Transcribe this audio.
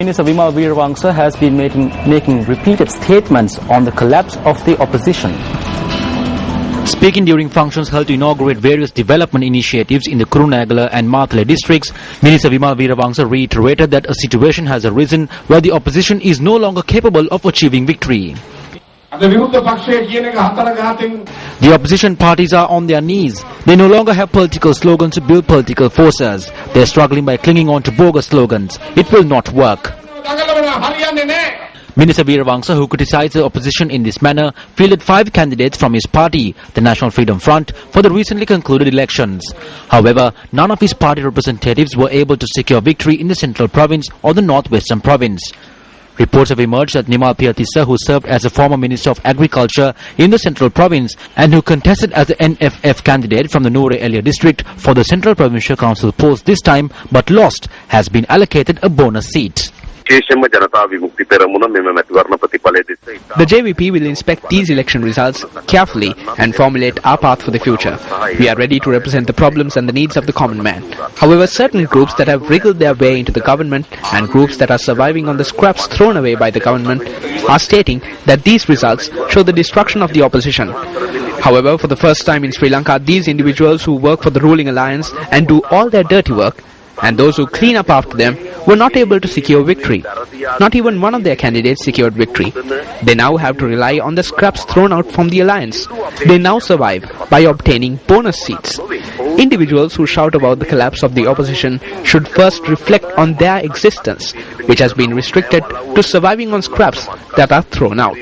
Minister Vimal Weerawangsa has been making repeated statements on the collapse of the opposition. Speaking during functions held to inaugurate various development initiatives in the Kurunegala and Matale districts, Minister Vimal Weerawangsa reiterated that a situation has arisen where the opposition is no longer capable of achieving victory. The opposition parties are on their knees. They no longer have political slogans to build political forces. They are struggling by clinging on to bogus slogans. It will not work. Minister Weerawangsa, who criticized the opposition in this manner, fielded 5 candidates from his party, the National Freedom Front, for the recently concluded elections. However, none of his party representatives were able to secure victory in the Central Province or the Northwestern Province. Reports have emerged that Nimal Piatissa, who served as a former Minister of Agriculture in the Central Province and who contested as the NFF candidate from the Noor Elia district for the Central Provincial Council post this time but lost, has been allocated a bonus seat. The JVP will inspect these election results carefully and formulate our path for the future. We are ready to represent the problems and the needs of the common man. However, certain groups that have wriggled their way into the government and groups that are surviving on the scraps thrown away by the government are stating that these results show the destruction of the opposition. However, for the first time in Sri Lanka, these individuals who work for the ruling alliance and do all their dirty work, and those who clean up after them, were not able to secure victory. Not even one of their candidates secured victory. They now have to rely on the scraps thrown out from the alliance. They now survive by obtaining bonus seats. Individuals who shout about the collapse of the opposition should first reflect on their existence, which has been restricted to surviving on scraps that are thrown out.